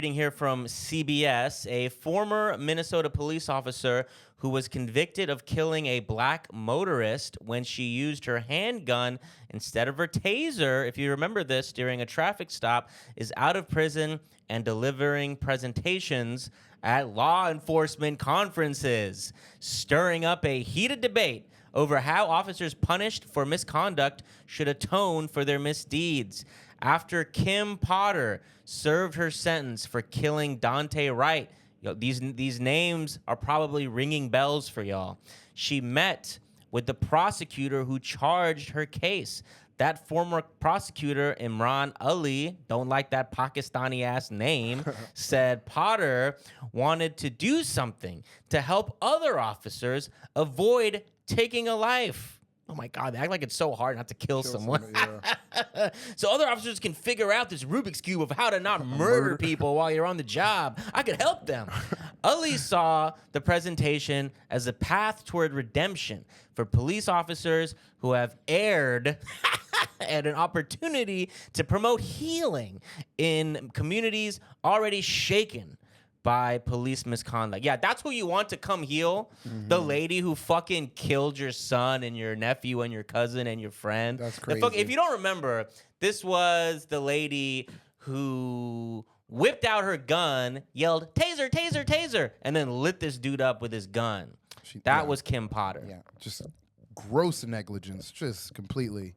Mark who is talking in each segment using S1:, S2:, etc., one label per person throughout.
S1: Reading here from CBS, a former Minnesota police officer who was convicted of killing a black motorist when she used her handgun instead of her taser, if you remember this, during a traffic stop, is out of prison and delivering presentations at law enforcement conferences, stirring up a heated debate over how officers punished for misconduct should atone for their misdeeds. After Kim Potter served her sentence for killing Dante Wright, these names are probably ringing bells for y'all. She met with the prosecutor who charged her case. That former prosecutor, Imran Ali, don't like that Pakistani-ass name, said Potter wanted to do something to help other officers avoid taking a life. Oh my God, they act like it's so hard not to kill someone. Yeah. So other officers can figure out this Rubik's Cube of how to not murder people while you're on the job. I could help them. Ali saw the presentation as a path toward redemption for police officers who have erred and an opportunity to promote healing in communities already shaken by police misconduct. Yeah, that's who you want to come heal. Mm-hmm. The lady who fucking killed your son and your nephew and your cousin and your friend.
S2: That's crazy.
S1: If you don't remember, this was the lady who whipped out her gun, yelled, "Taser, taser, taser," and then lit this dude up with his gun. That was Kim Potter.
S2: Yeah, just gross negligence, just completely.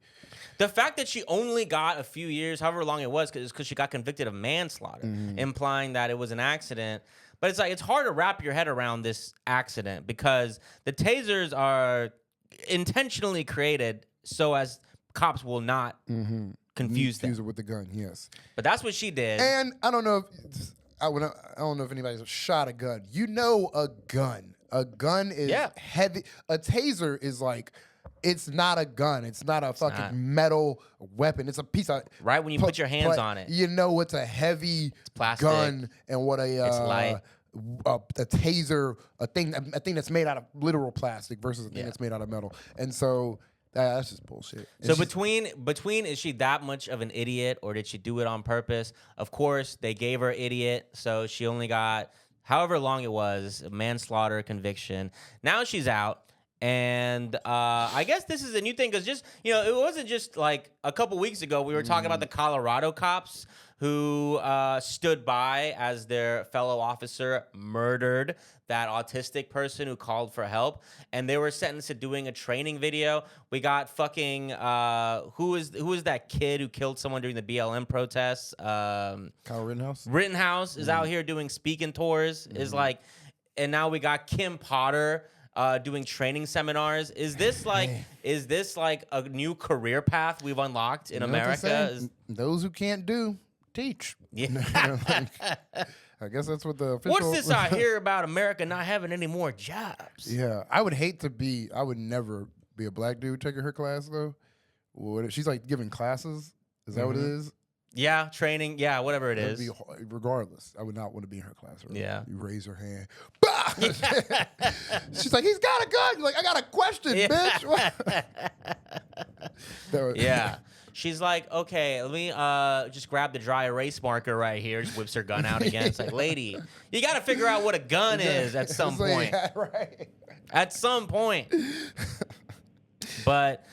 S1: The fact that she only got a few years, however long it was, because she got convicted of manslaughter, implying that it was an accident. But it's like, it's hard to wrap your head around this accident because the tasers are intentionally created so as cops will not confuse them.
S2: Confuse her with the gun, yes.
S1: But that's what she did.
S2: And I don't know if anybody's shot a gun. You know a gun. A gun is heavy. A taser is like, it's not a gun. It's not a metal weapon. It's a piece of...
S1: Right when you put your hands on it.
S2: You know it's a heavy gun and what
S1: it's light.
S2: A taser, a thing that's made out of literal plastic versus a thing that's made out of metal. And so that's just bullshit.
S1: So between is she that much of an idiot or did she do it on purpose? Of course, they gave her idiot, so she only got however long it was, a manslaughter conviction. Now she's out. And I guess this is a new thing because it wasn't just like a couple weeks ago we were talking about the Colorado cops who stood by as their fellow officer murdered that autistic person who called for help, and they were sentenced to doing a training video. We got fucking who is that kid who killed someone during the BLM protests? Kyle
S2: Rittenhouse.
S1: Rittenhouse is out here doing speaking tours. Is like, and now we got Kim Potter. Doing training seminars. Is this like a new career path we've unlocked in America?
S2: Those who can't do, teach.
S1: Yeah.
S2: I guess that's what the official...
S1: What's this I hear about America not having any more jobs?
S2: Yeah, I would never be a black dude taking her class though. She's like giving classes. Is that what it is?
S1: Yeah, training. Yeah, whatever it is.
S2: Regardless, I would not want to be in her classroom.
S1: Yeah.
S2: You raise her hand. Bah! She's like, he's got a gun. You're like, I got a question, bitch.
S1: Yeah. She's like, okay, let me just grab the dry erase marker right here. Just whips her gun out again. It's like, lady, you got to figure out what a gun is at some point.
S2: Yeah, right.
S1: At some point. But...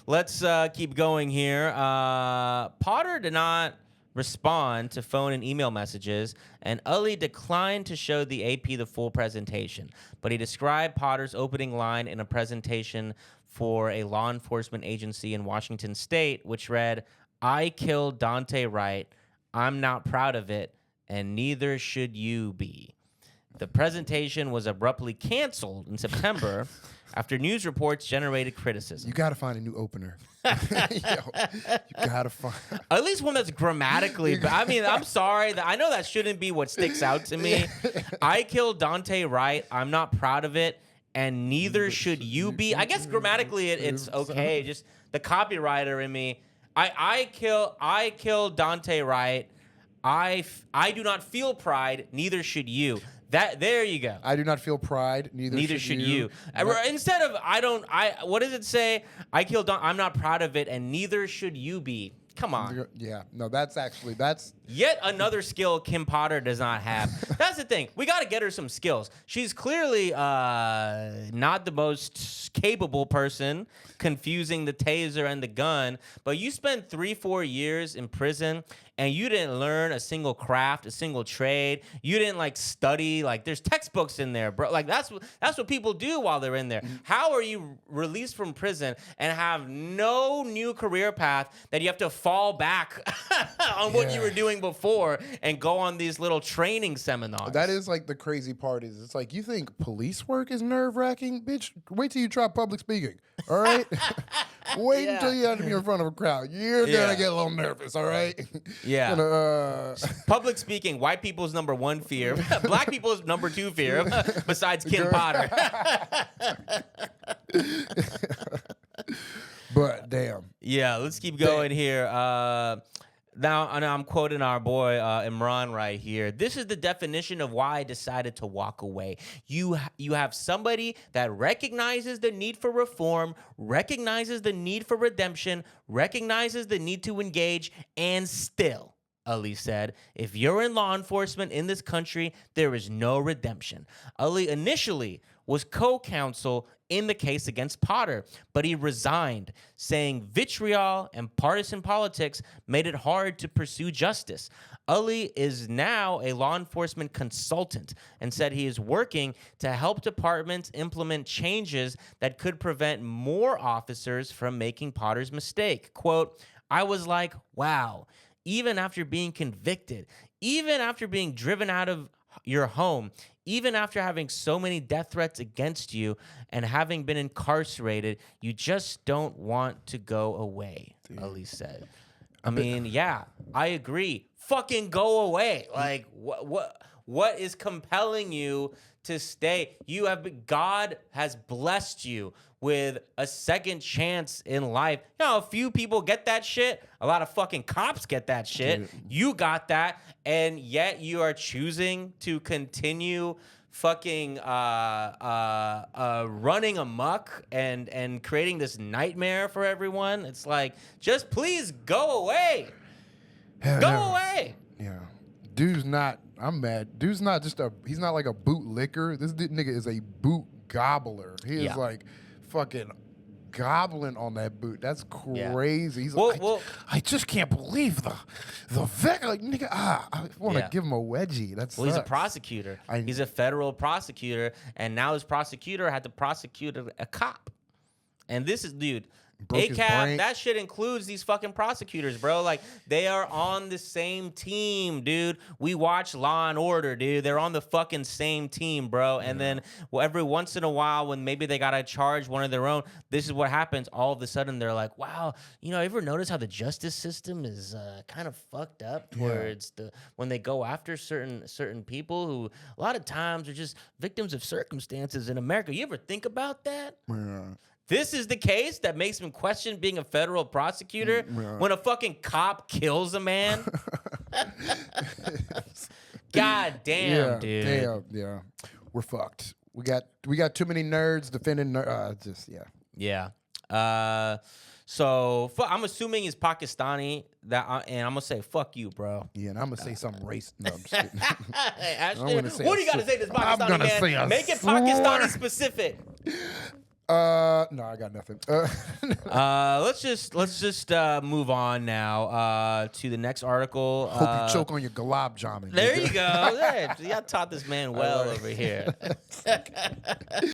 S1: let's keep going here. Potter did not respond to phone and email messages, and Ali declined to show the AP the full presentation. But he described Potter's opening line in a presentation for a law enforcement agency in Washington State, which read, "I killed Dante Wright. I'm not proud of it, and neither should you be." The presentation was abruptly canceled in September after news reports generated criticism.
S2: You got to find a new opener. You got to find...
S1: At least one that's grammatically... I mean, I'm sorry. I know that shouldn't be what sticks out to me. I killed Dante Wright. I'm not proud of it. And neither should you be. I guess grammatically it's okay. Just the copywriter in me. I killed Dante Wright. I do not feel pride. Neither should you. There you go.
S2: I do not feel pride. Neither should you.
S1: Instead of what does it say? I'm not proud of it, and neither should you be. Come on.
S2: Yeah, no, that's
S1: Yet another skill Kim Potter does not have. That's the thing. We got to get her some skills. She's clearly not the most capable person confusing the taser and the gun, but you spent 3-4 years in prison and you didn't learn a single craft, a single trade. You didn't like study. Like there's textbooks in there, bro. Like that's what people do while they're in there. How are you released from prison and have no new career path that you have to fall back on what you were doing before and go on these little training seminars?
S2: That is like the crazy part is it's like, you think police work is nerve-wracking? Bitch, wait till you try public speaking, all right? Wait until you have to be in front of a crowd. You're gonna get a little nervous, all right?
S1: Yeah. Public speaking, white people's number 1 fear. Black people's number 2 fear, besides Kim Potter.
S2: But damn.
S1: Yeah, let's keep going here. Now I'm quoting our boy Imran right here. This is the definition of why I decided to walk away. You have somebody that recognizes the need for reform, recognizes the need for redemption, recognizes the need to engage, and still, Ali said, if you're in law enforcement in this country, there is no redemption. Ali initially was co-counsel in the case against Potter, but he resigned, saying vitriol and partisan politics made it hard to pursue justice. Ali is now a law enforcement consultant and said he is working to help departments implement changes that could prevent more officers from making Potter's mistake. Quote, I was like, wow, even after being convicted, even after being driven out of your home, even after having so many death threats against you and having been incarcerated, you just don't want to go away, Ali said. I mean, yeah, I agree. Fucking go away. Like, what is compelling you to stay? God has blessed you with a second chance in life. You know, a few people get that shit. A lot of fucking cops get that shit. Dude. You got that, and yet you are choosing to continue fucking running amok and creating this nightmare for everyone. It's like, just please go away. Go away.
S2: Yeah. Dude's not, I'm mad. Dude's not just he's not like a bootlicker. This nigga is a boot gobbler. He is like fucking gobbling on that boot. That's crazy. He's like, I just can't believe the vic. Like, nigga, I want to give him a wedgie. That's
S1: he's a prosecutor. He's a federal prosecutor, and now his prosecutor had to prosecute a cop. And this is, dude, ACAB, that shit includes these fucking prosecutors, bro. Like, they are on the same team, dude. We watch Law and Order, dude. They're on the fucking same team, bro. And then every once in a while, when maybe they gotta charge one of their own, this is what happens. All of a sudden, they're like, wow, you know, ever notice how the justice system is kind of fucked up towards when they go after certain people who a lot of times are just victims of circumstances in America. You ever think about that?
S2: Yeah.
S1: This is the case that makes him question being a federal prosecutor when a fucking cop kills a man. God damn, dude.
S2: Damn, yeah. We're fucked. We got too many nerds defending
S1: Yeah. So I'm assuming he's Pakistani, and I'm gonna say fuck you, bro.
S2: Yeah, and I'm gonna say something racist. No, I'm just kidding.
S1: Hey, Ashton, what do you got to say to this Pakistani man? Make it Pakistani specific.
S2: No, I got nothing.
S1: Let's just move on now to the next article.
S2: Hope you choke on your gulab jamun.
S1: There you go. Y'all taught this man well over here.